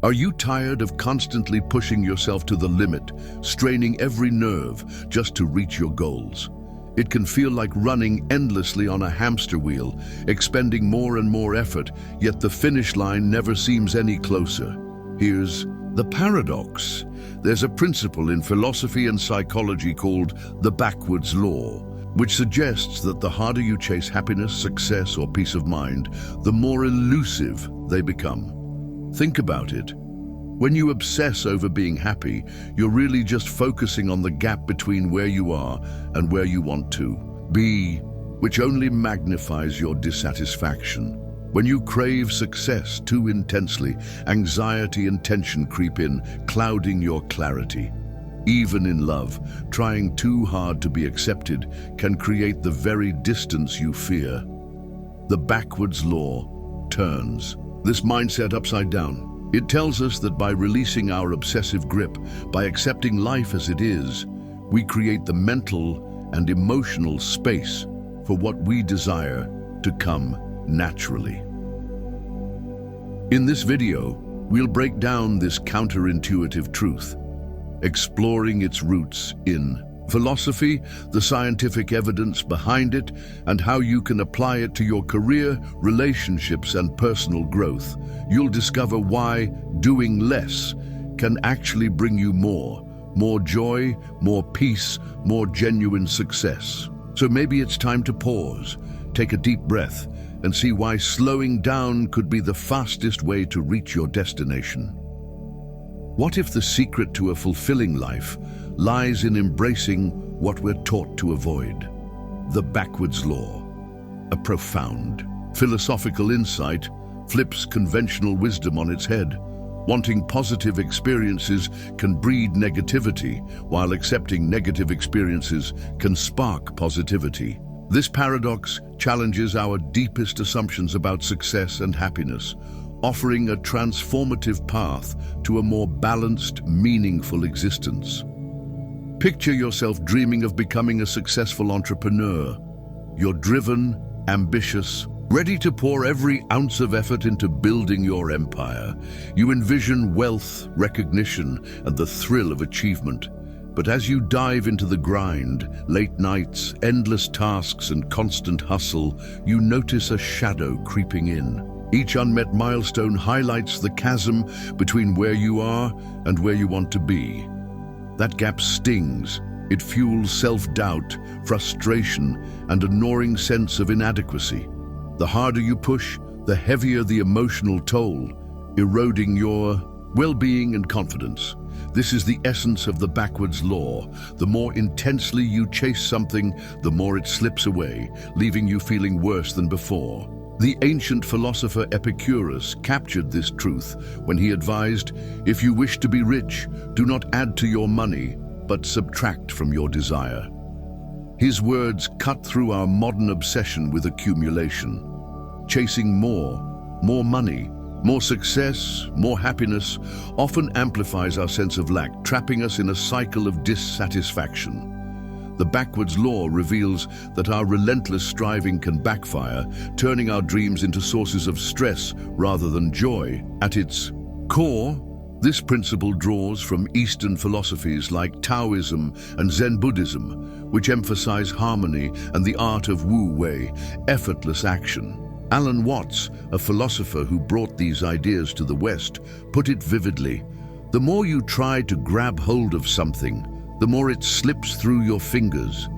Are you tired of constantly pushing yourself to the limit, straining every nerve just to reach your goals? It can feel like running endlessly on a hamster wheel, expending more and more effort, yet the finish line never seems any closer. Here's the paradox. There's a principle in philosophy and psychology called the backwards law, which suggests that the harder you chase happiness, success, or peace of mind, the more elusive they become. Think about it. When you obsess over being happy, you're really just focusing on the gap between where you are and where you want to be, which only magnifies your dissatisfaction. When you crave success too intensely, anxiety and tension creep in, clouding your clarity. Even in love, trying too hard to be accepted can create the very distance you fear. The backwards law turns this mindset upside down. It tells us that by releasing our obsessive grip, by accepting life as it is, we create the mental and emotional space for what we desire to come naturally. In this video, we'll break down this counterintuitive truth, exploring its roots in philosophy, the scientific evidence behind it, and how you can apply it to your career, relationships, and personal growth. You'll discover why doing less can actually bring you more joy, more peace, more genuine success. So maybe it's time to pause, take a deep breath, and see why slowing down could be the fastest way to reach your destination. What if the secret to a fulfilling life lies in embracing what we're taught to avoid? The backwards law, a profound philosophical insight, flips conventional wisdom on its head. Wanting positive experiences can breed negativity, while accepting negative experiences can spark positivity. This paradox challenges our deepest assumptions about success and happiness, offering a transformative path to a more balanced, meaningful existence. Picture yourself dreaming of becoming a successful entrepreneur. You're driven, ambitious, ready to pour every ounce of effort into building your empire. You envision wealth, recognition, and the thrill of achievement. But as you dive into the grind, late nights, endless tasks, and constant hustle, you notice a shadow creeping in. Each unmet milestone highlights the chasm between where you are and where you want to be. That gap stings. It fuels self-doubt, frustration, and a gnawing sense of inadequacy. The harder you push, the heavier the emotional toll, eroding your well-being and confidence. This is the essence of the backwards law. The more intensely you chase something, the more it slips away, leaving you feeling worse than before. The ancient philosopher Epicurus captured this truth when he advised, "If you wish to be rich, do not add to your money, but subtract from your desire." His words cut through our modern obsession with accumulation. Chasing more money, more success, more happiness often amplifies our sense of lack, trapping us in a cycle of dissatisfaction. The backwards law reveals that our relentless striving can backfire, turning our dreams into sources of stress rather than joy. At its core, this principle draws from Eastern philosophies like Taoism and Zen Buddhism, which emphasize harmony and the art of Wu-Wei, effortless action. Alan Watts, a philosopher who brought these ideas to the West, put it vividly: the more you try to grab hold of something, the more it slips through your fingers.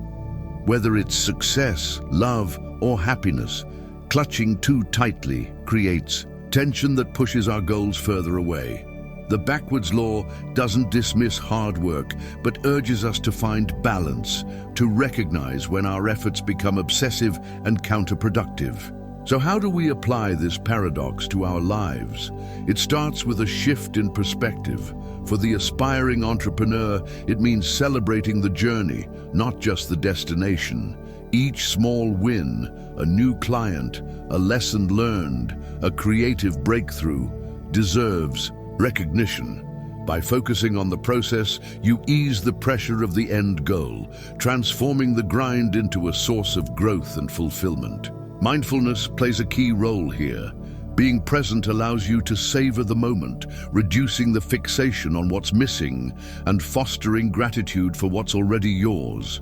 Whether it's success, love, or happiness, clutching too tightly creates tension that pushes our goals further away. The backwards law doesn't dismiss hard work, but urges us to find balance, to recognize when our efforts become obsessive and counterproductive. So how do we apply this paradox to our lives? It starts with a shift in perspective. For the aspiring entrepreneur, it means celebrating the journey, not just the destination. Each small win, a new client, a lesson learned, a creative breakthrough, deserves recognition. By focusing on the process, you ease the pressure of the end goal, transforming the grind into a source of growth and fulfillment. Mindfulness plays a key role here. Being present allows you to savor the moment, reducing the fixation on what's missing and fostering gratitude for what's already yours.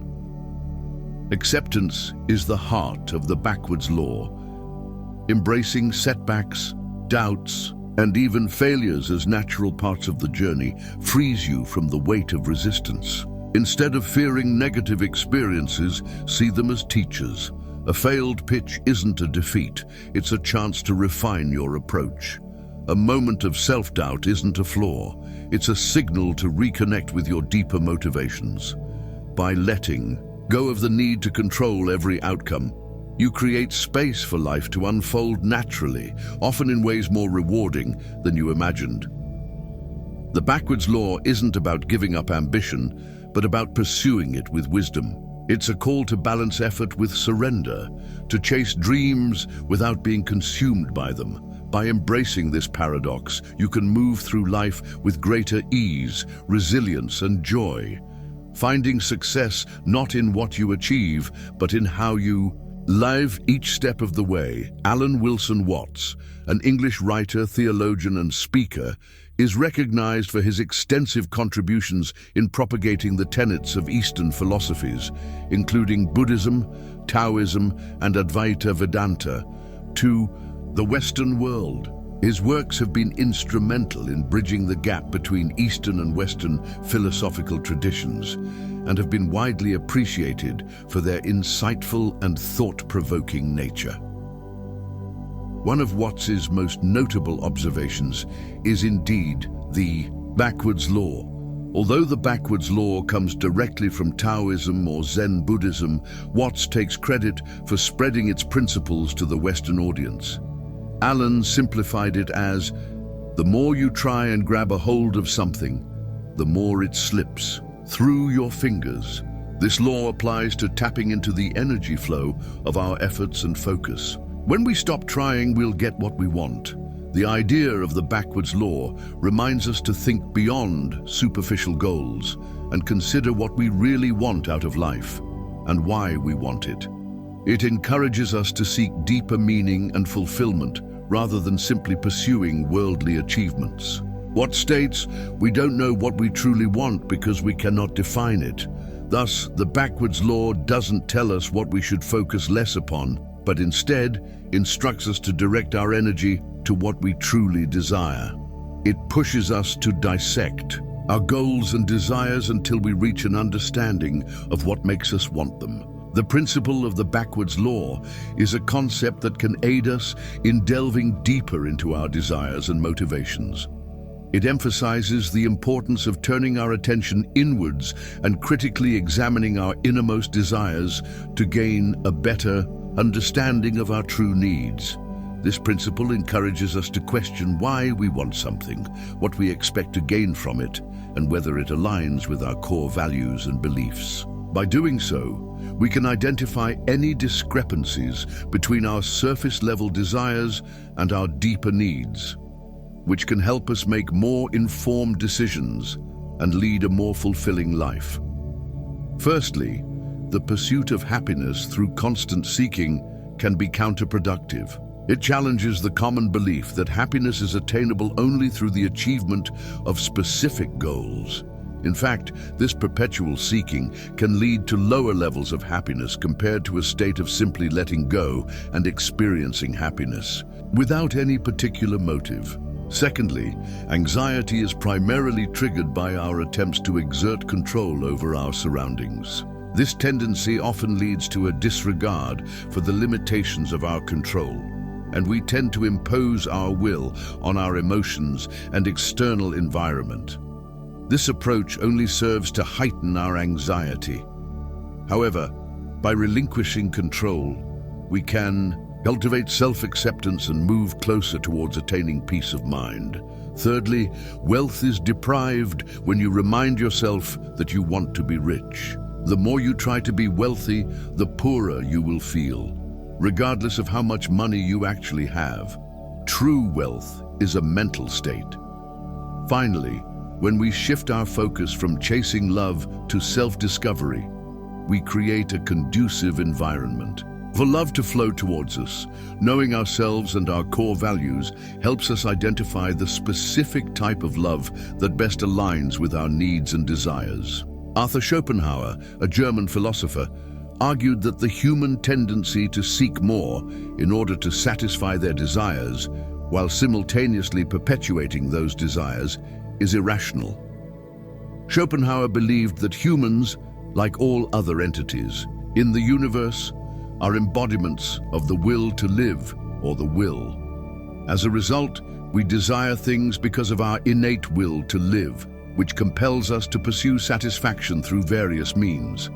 Acceptance is the heart of the backwards law. Embracing setbacks, doubts, and even failures as natural parts of the journey frees you from the weight of resistance. Instead of fearing negative experiences, see them as teachers. A failed pitch isn't a defeat, it's a chance to refine your approach. A moment of self-doubt isn't a flaw, it's a signal to reconnect with your deeper motivations. By letting go of the need to control every outcome, you create space for life to unfold naturally, often in ways more rewarding than you imagined. The backwards law isn't about giving up ambition, but about pursuing it with wisdom. It's a call to balance effort with surrender, to chase dreams without being consumed by them. By embracing this paradox, you can move through life with greater ease, resilience, and joy, finding success not in what you achieve, but in how you live each step of the way. Alan Wilson Watts, an English writer, theologian, and speaker, is recognized for his extensive contributions in propagating the tenets of Eastern philosophies, including Buddhism, Taoism, and Advaita Vedanta, to the Western world. His works have been instrumental in bridging the gap between Eastern and Western philosophical traditions, and have been widely appreciated for their insightful and thought-provoking nature. One of Watts's most notable observations is indeed the backwards law. Although the backwards law comes directly from Taoism or Zen Buddhism, Watts takes credit for spreading its principles to the Western audience. Alan simplified it as, the more you try and grab a hold of something, the more it slips through your fingers. This law applies to tapping into the energy flow of our efforts and focus. When we stop trying, we'll get what we want. The idea of the backwards law reminds us to think beyond superficial goals and consider what we really want out of life and why we want it. It encourages us to seek deeper meaning and fulfillment rather than simply pursuing worldly achievements. Watts states, we don't know what we truly want because we cannot define it. Thus, the backwards law doesn't tell us what we should focus less upon, but instead instructs us to direct our energy to what we truly desire. It pushes us to dissect our goals and desires until we reach an understanding of what makes us want them. The principle of the backwards law is a concept that can aid us in delving deeper into our desires and motivations. It emphasizes the importance of turning our attention inwards and critically examining our innermost desires to gain a better understanding of our true needs. This principle encourages us to question why we want something, what we expect to gain from it, and whether it aligns with our core values and beliefs. By doing so, we can identify any discrepancies between our surface-level desires and our deeper needs, which can help us make more informed decisions and lead a more fulfilling life. Firstly, the pursuit of happiness through constant seeking can be counterproductive. It challenges the common belief that happiness is attainable only through the achievement of specific goals. In fact, this perpetual seeking can lead to lower levels of happiness compared to a state of simply letting go and experiencing happiness without any particular motive. Secondly, anxiety is primarily triggered by our attempts to exert control over our surroundings. This tendency often leads to a disregard for the limitations of our control, and we tend to impose our will on our emotions and external environment. This approach only serves to heighten our anxiety. However, by relinquishing control, we can cultivate self-acceptance and move closer towards attaining peace of mind. Thirdly, wealth is deprived when you remind yourself that you want to be rich. The more you try to be wealthy, the poorer you will feel, regardless of how much money you actually have. True wealth is a mental state. Finally, when we shift our focus from chasing love to self-discovery, we create a conducive environment. For love to flow towards us, knowing ourselves and our core values helps us identify the specific type of love that best aligns with our needs and desires. Arthur Schopenhauer, a German philosopher, argued that the human tendency to seek more in order to satisfy their desires, while simultaneously perpetuating those desires, is irrational. Schopenhauer believed that humans, like all other entities in the universe, are embodiments of the will to live, or the will. As a result, we desire things because of our innate will to live, which compels us to pursue satisfaction through various means.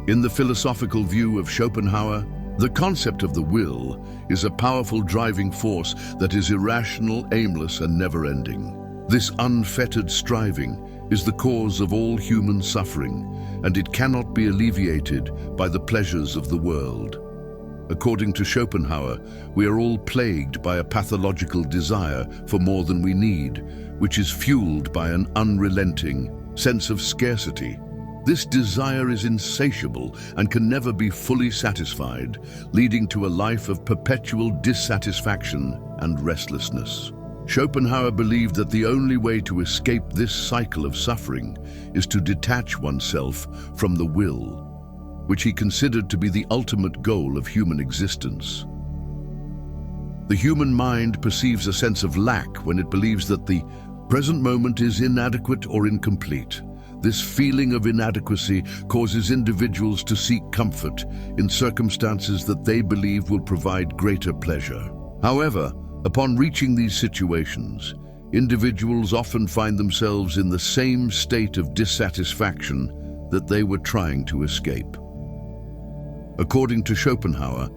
In the philosophical view of Schopenhauer, the concept of the will is a powerful driving force that is irrational, aimless, and never-ending. This unfettered striving is the cause of all human suffering, and it cannot be alleviated by the pleasures of the world. According to Schopenhauer, we are all plagued by a pathological desire for more than we need, which is fueled by an unrelenting sense of scarcity. This desire is insatiable and can never be fully satisfied, leading to a life of perpetual dissatisfaction and restlessness. Schopenhauer believed that the only way to escape this cycle of suffering is to detach oneself from the will, which he considered to be the ultimate goal of human existence. The human mind perceives a sense of lack when it believes that the present moment is inadequate or incomplete. This feeling of inadequacy causes individuals to seek comfort in circumstances that they believe will provide greater pleasure. However, upon reaching these situations, individuals often find themselves in the same state of dissatisfaction that they were trying to escape. According to Schopenhauer,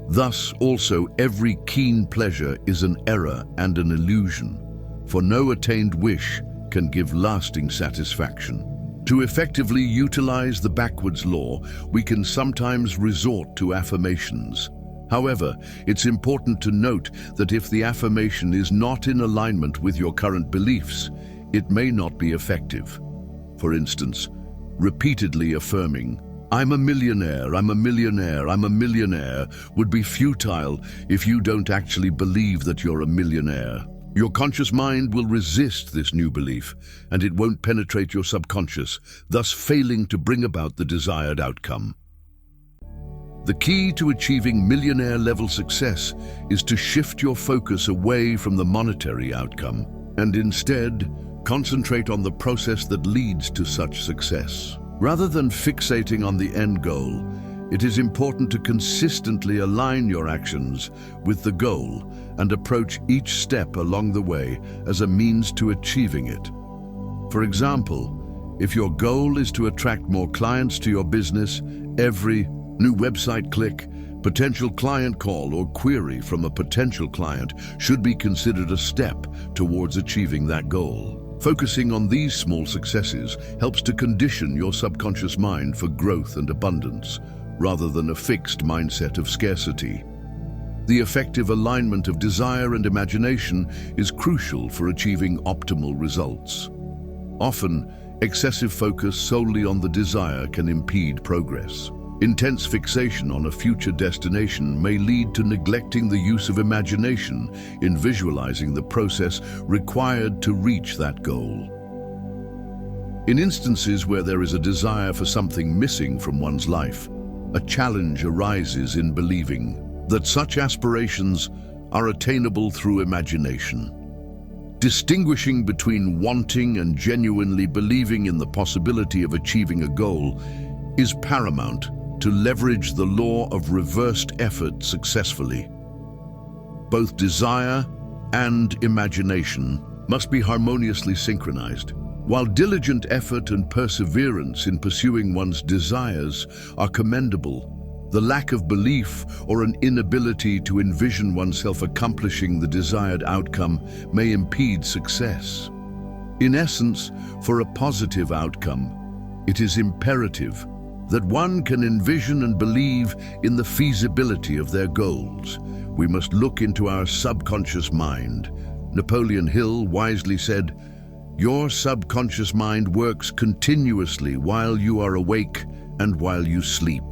thus also every keen pleasure is an error and an illusion, for no attained wish can give lasting satisfaction. To effectively utilize the backwards law, we can sometimes resort to affirmations. However, it's important to note that if the affirmation is not in alignment with your current beliefs, it may not be effective. For instance, repeatedly affirming, "I'm a millionaire, I'm a millionaire, I'm a millionaire," would be futile if you don't actually believe that you're a millionaire. Your conscious mind will resist this new belief, and it won't penetrate your subconscious, thus failing to bring about the desired outcome. The key to achieving millionaire-level success is to shift your focus away from the monetary outcome and instead concentrate on the process that leads to such success. Rather than fixating on the end goal, it is important to consistently align your actions with the goal and approach each step along the way as a means to achieving it. For example, if your goal is to attract more clients to your business, every new website click, potential client call, or query from a potential client should be considered a step towards achieving that goal. Focusing on these small successes helps to condition your subconscious mind for growth and abundance, rather than a fixed mindset of scarcity. The effective alignment of desire and imagination is crucial for achieving optimal results. Often, excessive focus solely on the desire can impede progress. Intense fixation on a future destination may lead to neglecting the use of imagination in visualizing the process required to reach that goal. In instances where there is a desire for something missing from one's life, a challenge arises in believing that such aspirations are attainable through imagination. Distinguishing between wanting and genuinely believing in the possibility of achieving a goal is paramount to leverage the law of reversed effort successfully. Both desire and imagination must be harmoniously synchronized. While diligent effort and perseverance in pursuing one's desires are commendable, the lack of belief or an inability to envision oneself accomplishing the desired outcome may impede success. In essence, for a positive outcome, it is imperative that one can envision and believe in the feasibility of their goals. We must look into our subconscious mind. Napoleon Hill wisely said, "Your subconscious mind works continuously while you are awake and while you sleep."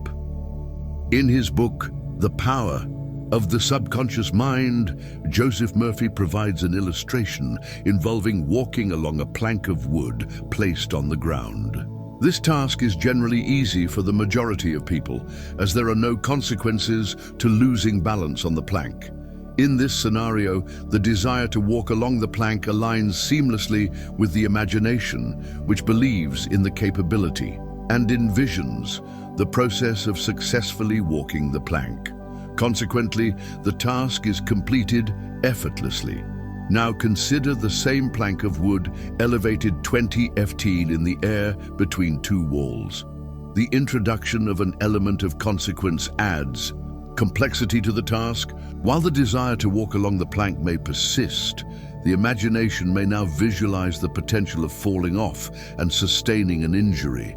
In his book, The power of the subconscious mind. Joseph Murphy provides an illustration involving walking along a plank of wood placed on the ground. This task is generally easy for the majority of people, as there are no consequences to losing balance on the plank. In this scenario, the desire to walk along the plank aligns seamlessly with the imagination, which believes in the capability and envisions the process of successfully walking the plank. Consequently, the task is completed effortlessly. Now consider the same plank of wood elevated 20 ft in the air between two walls. The introduction of an element of consequence adds complexity to the task. While the desire to walk along the plank may persist, the imagination may now visualize the potential of falling off and sustaining an injury.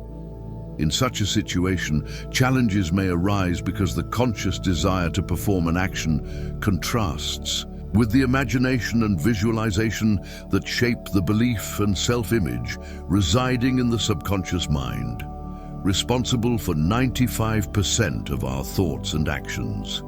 In such a situation, challenges may arise because the conscious desire to perform an action contrasts with the imagination and visualization that shape the belief and self-image residing in the subconscious mind, responsible for 95% of our thoughts and actions.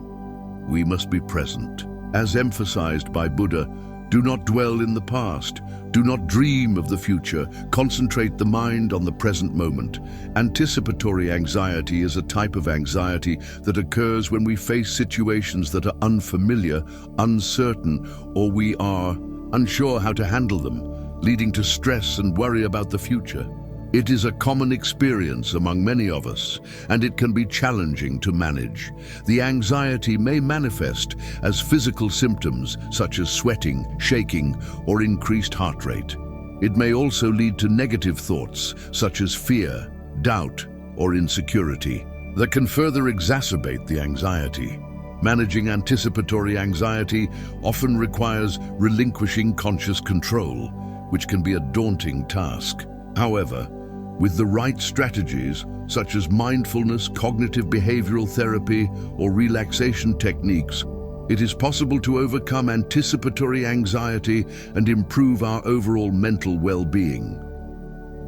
We must be present. As emphasized by Buddha, do not dwell in the past. Do not dream of the future. Concentrate the mind on the present moment. Anticipatory anxiety is a type of anxiety that occurs when we face situations that are unfamiliar, uncertain, or we are unsure how to handle them, leading to stress and worry about the future. It is a common experience among many of us, and it can be challenging to manage. The anxiety may manifest as physical symptoms such as sweating, shaking, or increased heart rate. It may also lead to negative thoughts such as fear, doubt, or insecurity that can further exacerbate the anxiety. Managing anticipatory anxiety often requires relinquishing conscious control, which can be a daunting task. However, with the right strategies, such as mindfulness, cognitive behavioral therapy, or relaxation techniques, it is possible to overcome anticipatory anxiety and improve our overall mental well-being.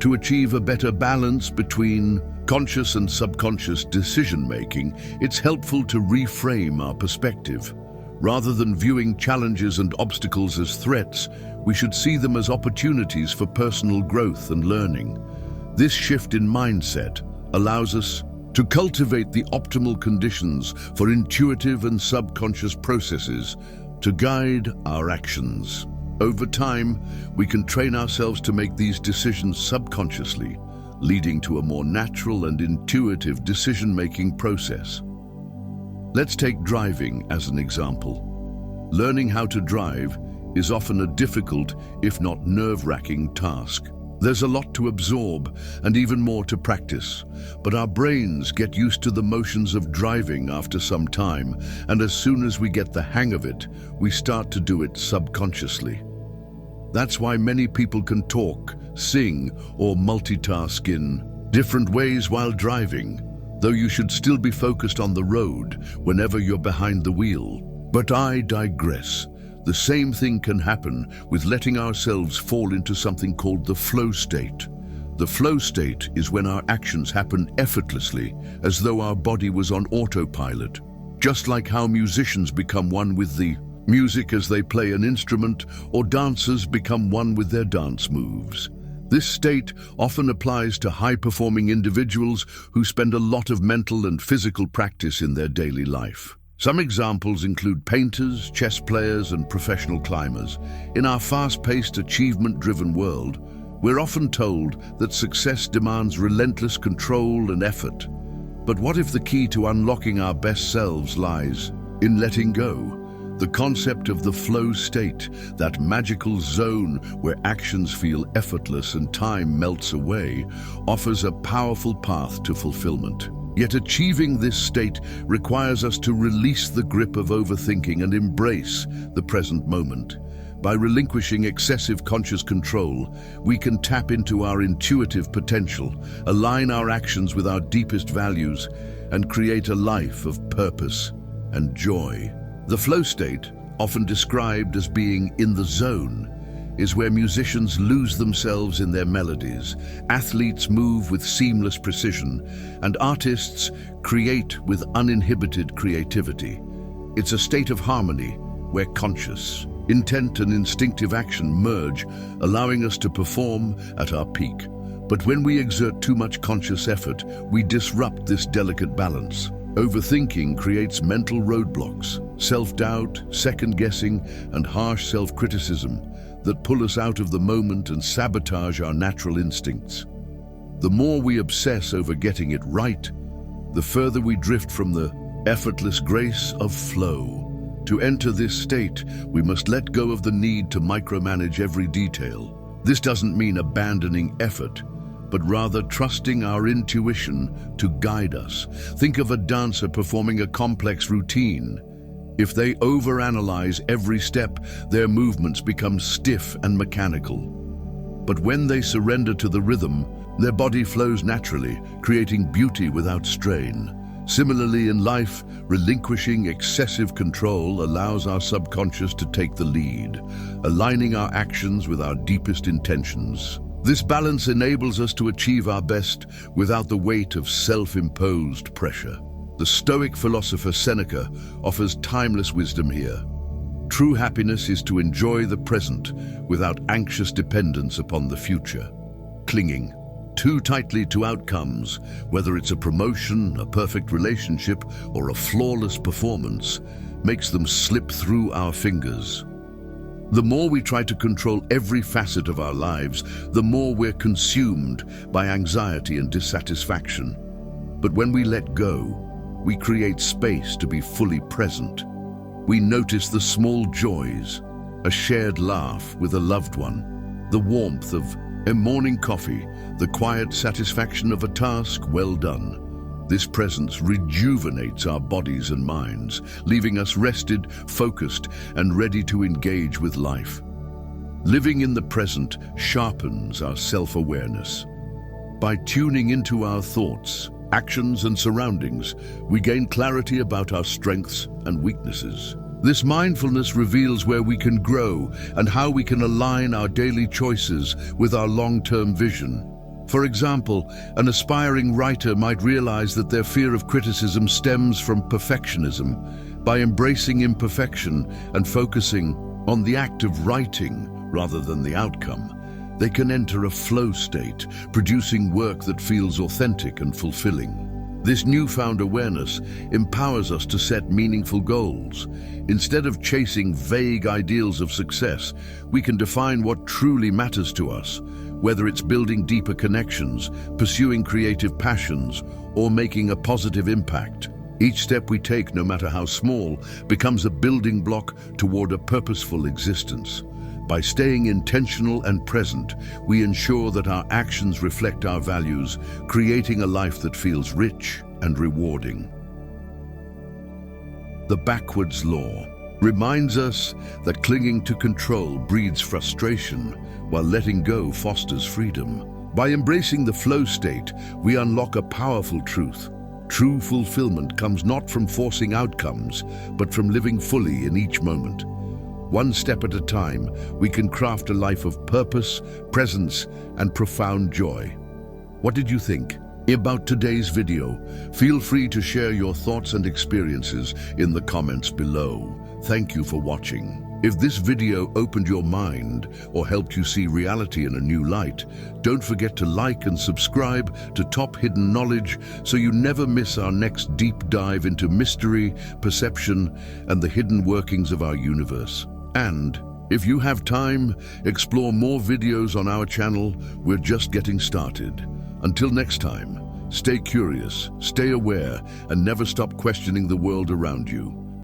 To achieve a better balance between conscious and subconscious decision-making, it's helpful to reframe our perspective. Rather than viewing challenges and obstacles as threats, we should see them as opportunities for personal growth and learning. This shift in mindset allows us to cultivate the optimal conditions for intuitive and subconscious processes to guide our actions. Over time, we can train ourselves to make these decisions subconsciously, leading to a more natural and intuitive decision-making process. Let's take driving as an example. Learning how to drive is often a difficult, if not nerve-wracking, task. There's a lot to absorb and even more to practice, but our brains get used to the motions of driving after some time, and as soon as we get the hang of it, we start to do it subconsciously. That's why many people can talk, sing, or multitask in different ways while driving, though you should still be focused on the road whenever you're behind the wheel. But I digress. The same thing can happen with letting ourselves fall into something called the flow state. The flow state is when our actions happen effortlessly, as though our body was on autopilot. Just like how musicians become one with the music as they play an instrument, or dancers become one with their dance moves. This state often applies to high-performing individuals who spend a lot of mental and physical practice in their daily life. Some examples include painters, chess players, and professional climbers. In our fast-paced, achievement-driven world, we're often told that success demands relentless control and effort. But what if the key to unlocking our best selves lies in letting go? The concept of the flow state, that magical zone where actions feel effortless and time melts away, offers a powerful path to fulfillment. Yet achieving this state requires us to release the grip of overthinking and embrace the present moment. By relinquishing excessive conscious control, we can tap into our intuitive potential, align our actions with our deepest values, and create a life of purpose and joy. The flow state, often described as being in the zone, is where musicians lose themselves in their melodies, athletes move with seamless precision, and artists create with uninhibited creativity. It's a state of harmony where conscious, intent and instinctive action merge, allowing us to perform at our peak. But when we exert too much conscious effort, we disrupt this delicate balance. Overthinking creates mental roadblocks, self-doubt, second-guessing, and harsh self-criticism that pull us out of the moment and sabotage our natural instincts. The more we obsess over getting it right, the further we drift from the effortless grace of flow. To enter this state, we must let go of the need to micromanage every detail. This doesn't mean abandoning effort, but rather trusting our intuition to guide us. Think of a dancer performing a complex routine. If they overanalyze every step, their movements become stiff and mechanical. But when they surrender to the rhythm, their body flows naturally, creating beauty without strain. Similarly, in life, relinquishing excessive control allows our subconscious to take the lead, aligning our actions with our deepest intentions. This balance enables us to achieve our best without the weight of self-imposed pressure. The Stoic philosopher Seneca offers timeless wisdom here. True happiness is to enjoy the present without anxious dependence upon the future. Clinging too tightly to outcomes, whether it's a promotion, a perfect relationship, or a flawless performance, makes them slip through our fingers. The more we try to control every facet of our lives, the more we're consumed by anxiety and dissatisfaction. But when we let go, we create space to be fully present. We notice the small joys, a shared laugh with a loved one, the warmth of a morning coffee, the quiet satisfaction of a task well done. This presence rejuvenates our bodies and minds, leaving us rested, focused, and ready to engage with life. Living in the present sharpens our self-awareness. By tuning into our thoughts, actions, and surroundings, we gain clarity about our strengths and weaknesses. This mindfulness reveals where we can grow and how we can align our daily choices with our long-term vision. For example, an aspiring writer might realize that their fear of criticism stems from perfectionism. By embracing imperfection and focusing on the act of writing rather than the outcome, they can enter a flow state, producing work that feels authentic and fulfilling. This newfound awareness empowers us to set meaningful goals. Instead of chasing vague ideals of success, we can define what truly matters to us, whether it's building deeper connections, pursuing creative passions, or making a positive impact. Each step we take, no matter how small, becomes a building block toward a purposeful existence. By staying intentional and present, we ensure that our actions reflect our values, creating a life that feels rich and rewarding. The backwards law reminds us that clinging to control breeds frustration, while letting go fosters freedom. By embracing the flow state, we unlock a powerful truth. True fulfillment comes not from forcing outcomes, but from living fully in each moment. One step at a time, we can craft a life of purpose, presence, and profound joy. What did you think about today's video? Feel free to share your thoughts and experiences in the comments below. Thank you for watching. If this video opened your mind or helped you see reality in a new light, don't forget to like and subscribe to Top Hidden Knowledge so you never miss our next deep dive into mystery, perception, and the hidden workings of our universe. And if you have time, explore more videos on our channel. We're just getting started. Until next time, stay curious, stay aware, and never stop questioning the world around you.